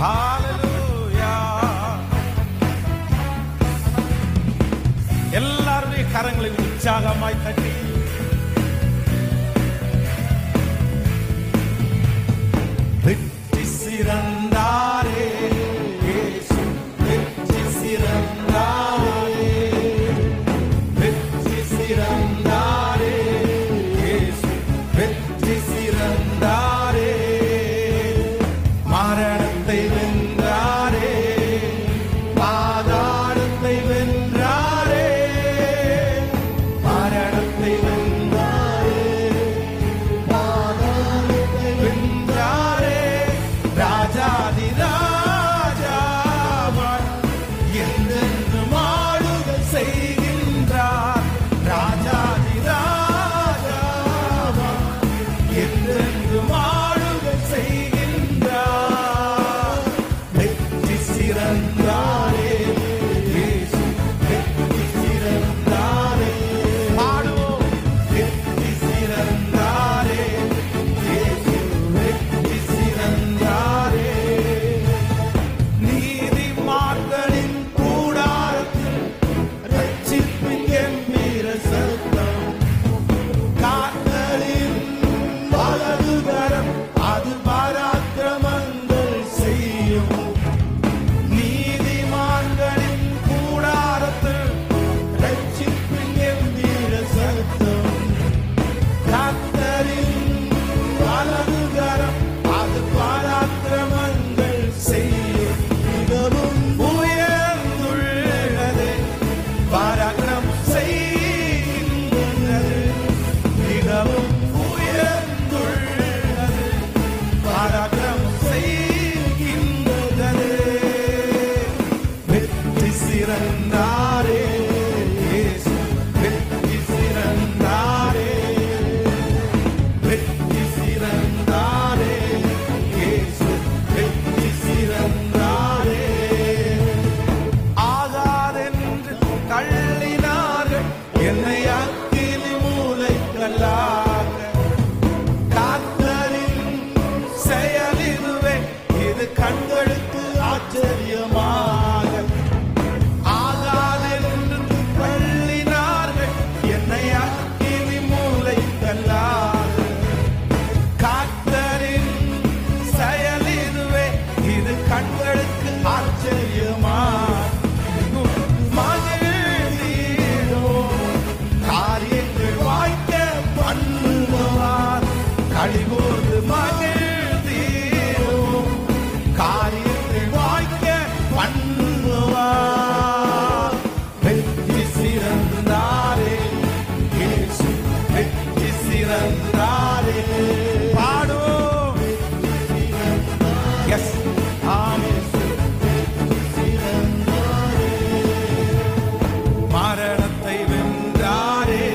ஹalleluya. எல்லாருடைய கரங்களை உற்சாகமாய் தட்டி வெற்றி சிறந்தாரே இயேசு, வெற்றி சிறந்தாரே, வெற்றி சிறந்தாரே இயேசு, வெற்றி சிறந்தாரே, மரணத்தை வென்றாரே, பாதாளத்தை வென்றாரே, மரணத்தை வென்றாரே, பாதாளத்தை வென்றாரே, ராஜாதி ராஜாவாய் என்றென்றும் ஆளுகை செய்கின்றார், ராஜாதி ராஜாவாய் என்றென்றும் ஆளுகை செய்கின்றார், வெற்றி சிறந்தாரே இயேசு, வெற்றி சிறந்தாரே, பாடுவோம், வெற்றி சிறந்தாரே இயேசு, வெற்றி சிறந்தாரே, நீதிமான்களின் கூடாரத்தில் ரட்சிப்பின் கம்பீர சத்தம், காத்தலின் வலதுகரம் அது பராக்கிரமங்கள் செய்யும், நீதிமான்களின் கூடாரத்தில் ரட்சிப்பின் கம்பீர சத்தம், கர்த்தரின் வலதுகரம் அது பராக்கிரமங்கள் செய்யும், மிகவும் உயர்ந்துள்ளது, பராக்கிரமம் செய்கின்றது, மிகவும் உயர்ந்துள்ளது, பராக்கிரமம் செய்கின்றது, வெற்றி சிறந்தாரே இயேசு, வெற்றி சிறந்தாரே, வெற்றி சிறந்தாரே இயேசு, வெற்றி சிறந்தாரே, ஆகாதென்று தள்ளினார்கள் என்னை அக்கினி மூலைக்கல்லாக, கர்த்தரின் செயலிதுவே இது கண்களுக்கு ஆச்சரியமாக, ஆகாதென்று தள்ளினார்கள் என்னை அக்கினி மூலைக்கல்லாக, கர்த்தரின் செயலிதுவே இது கண்களுக்கு ஆச்சரியமாக, மகிழ்ந்தீரோ காரியங்கள் வாய்க்க பண்ணுவார், களிகூர்ந்து மகிழ்ந்தீரோ காரியங்கள் வாய்க்க பண்ணுவார், வெற்றி சிறந்தாரே இயேசு, வெற்றி சிறந்தாரே, பாடுவோம், எஸ் ஆமென், மரணத்தை வென்றாரே,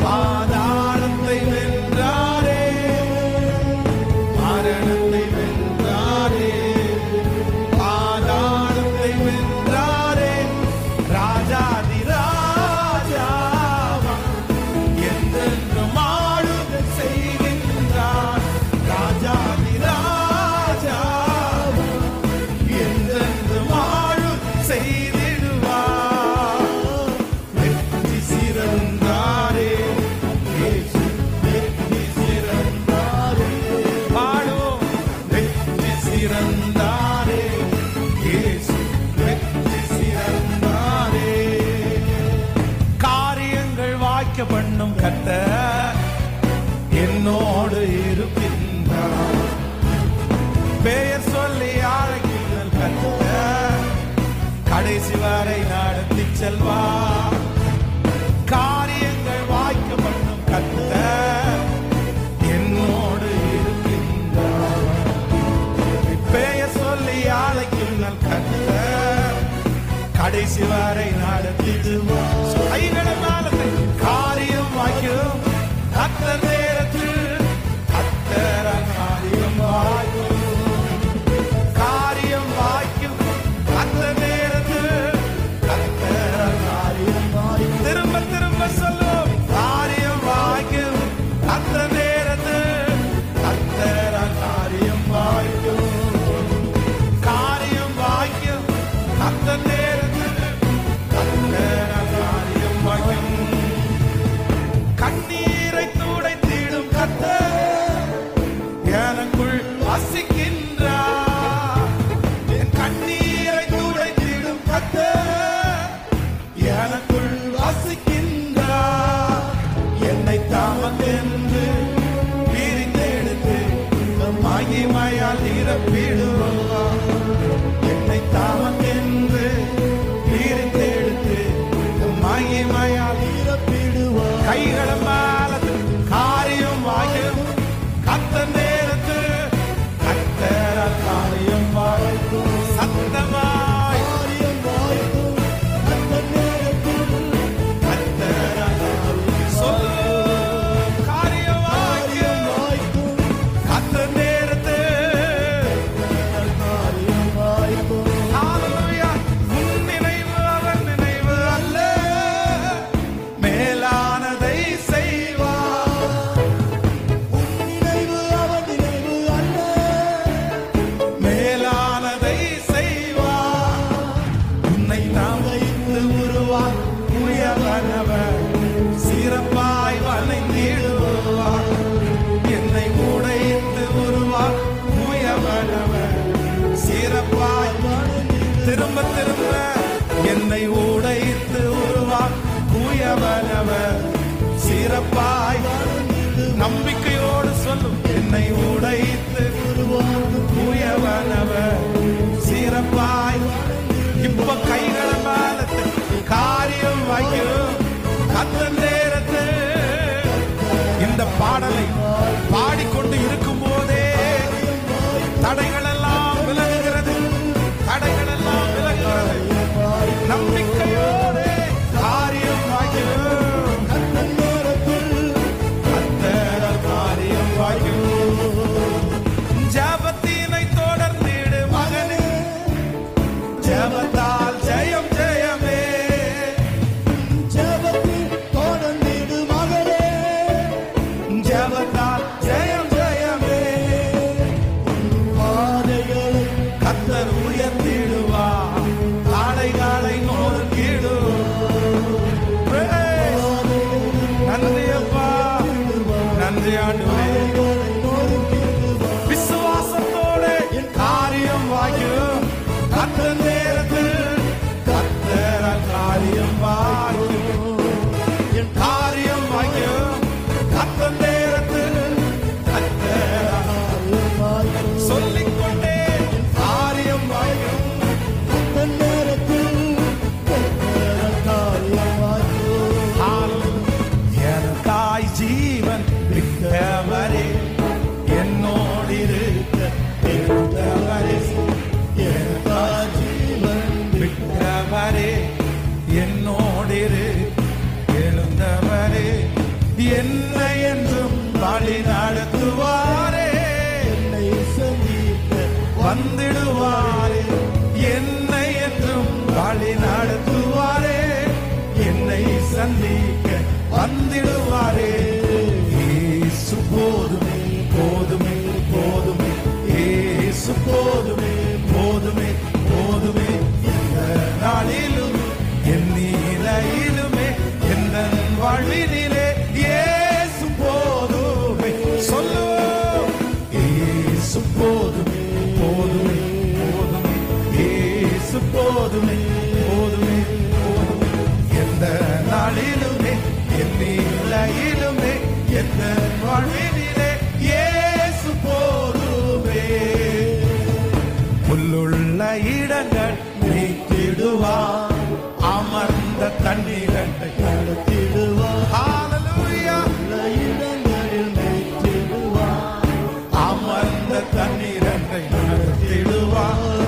பாதாளத்தை வென்றாரே, மரணத்தை வென்றாரே, பாதாளத்தை வென்றாரே, ராஜாதி ராஜாவா என்றென்றும் ஆளுகை செய்கின்றார், ராஜாதி ராஜாவா என்றென்றும் ஆளுகை செய்திடுவார், வெற்றி சிறந்தாரே இயேசு, வெற்றி சிறந்தாரே, பாடுவோம், வெற்றி சிறந்தாரே இயேசு, வெற்றி சிறந்தாரே, காரியங்கள் வாய்க்க பண்ணும் கர்த்தர் என்னோடு இருக்கின்றார், பெயர் சொல்லி அழைக்கின்ற கர்த்தர் கடைசி வரை நடத்தி செல்வார், காரியங்கள் வாய்க்க பண்ணும் கர்த்தர் என்னோடு இருக்கின்றார், பெயர் சொல்லி அழைக்கின்ற கர்த்தர் கடைசி வரை நடத்திடுவார், காரியம் வாய்க்கும் கர்த்தர் நேரத்தில், கர்த்தர் காரியம் வாய்க்கும், காரியம் வாய்க்கும் கர்த்தர் நேரத்தில், கர்த்தர் காரியம் வாய்க்கும், திரும்ப திரும்ப சொல்லும், காரியம் வாய்க்கும் கர்த்தர் நேரத்தில், கர்த்தர் காரியம் வாய்க்கும், வசிக்கின்றார். என் கண்ணீரை துடைத்திடும் கர்த்தர் எனக்குள் வசிக்கின்றார். என்னை தாமதென்று பிரித்தெடுத்து மகிமையால் நிரப்பிடுவார். என்னை தாமதென்று பிரித்தெடுத்து மகிமையால் நிரப்பிடுவார். கைகளை மேல காரியம் வாயும் கர்த்தர் நேரத்து கர்த்தரால் காரியம் வாய்க்கும். சத்தமாய் காரியம் வாய்க்கும் கர்த்தர் நேரத்து கர்த்தரால் சொல்லு. காரியம் வாய்க்கும் கர்த்தர் நேரத்து காரியம் வாய்க்கும். ஹalleluya. உன் நினைவு அவன் நினைவு அல்ல, மேலானதை செய்வார். உன் நினைவு அவன் நினைவு அல்ல, மேலானதை செய்வார். உன்னை நாம் வைத்து உருவார் உயர்வனவர் சிறப்பாய் வணங்கிடுவார். என்னை உடைத்து உருவார் உயர்வனவர் சிறப்பாய் திரும்ப திரும்ப என்னை உடைத்து உருவார் உயர்வனவர் சிறப்பாய். நம்பிக்கையோடு சொல்லும். என்னை உடைத்து உயர்வனவர் சிறப்பாய். இப்ப கைகளை மேல காரியம் வைக்கும் கர்த்தர் நேரத்து. இந்த பாடலை பாடிக்கொண்டு இருக்கும் போதே தடைகள் எல்லாம் விலகுகிறது, தடைகள் எல்லாம் விலகுகிறது. நம்பிக்கையோடு காரியம் வைக்கும் கர்த்தர் நேரத்தில் கர்த்தரால் காரியம் வைக்கும். ஜெபத்தினை தொடர்ந்திடு மகனே, ஜெபத்தால் ஜெயம் ஜெயமே. ஜெபத்தில் தொடர்ந்திடு மகனே, ஜெபத்தால் ஜெயம் ஜெயமே. பாதைகளை கர்த்தர் உயர்த்திடுவார், காளைகளை நொறுக்கிடுவார். நன்றி அப்பா, நன்றி ஆண்டவரே. விசுவாசத்தோட காரியம் வாயும் கர்த்தர் நேரத்தில் கர்த்தரால் காரியம் வாயும். காரியம் வாயும் கர்த்தர் நேரத்தில் கர்த்தரால் சொல்லிக்கொண்டே காரியம் வாயும் கர்த்தர் நேரத்தில் கர்த்தரால் காரியம் வாயும். எனக்காய் ஜீவன் விட்டவரே, என்னோடு இருக்க இருந்தவரே. எனக்காய் ஜீவன் விட்டவரே, என்னோடு எழுந்தவரே. என்னை என்றும் வழி நடத்துவாரே, என்னை சந்திக்க வந்திடுவாரே. என்னை என்றும் வழி நடத்துவாரே, என்னை சந்திக்க வந்திடுவாரே. இயேசு போதுமே போதுமே போதுமே, இயேசு போதுமே போதுமே போதுமே. எந்த நாளிலும் என் நிலையிலுமே எந்த வாழ்வினிலே இயேசு போதுமே. சொல்லு. இயேசு போதுமே போதுமே போதுமே, இயேசு போதுமே போதுமே போதுமே. எந்த நாளிலுமே என் நிலையிலுமே எந்த வாழ்வினிலே இயேசு போதுமே. புல்லுள்ள இடங்கள் நீக்கிடுவார், அமர்ந்த தண்ணீரண்டை நடத்திடுவார். ஹalleluya. இடங்களில் நீக்கிடுவார், அமர்ந்த தண்ணீரண்டை நடத்திடுவார்.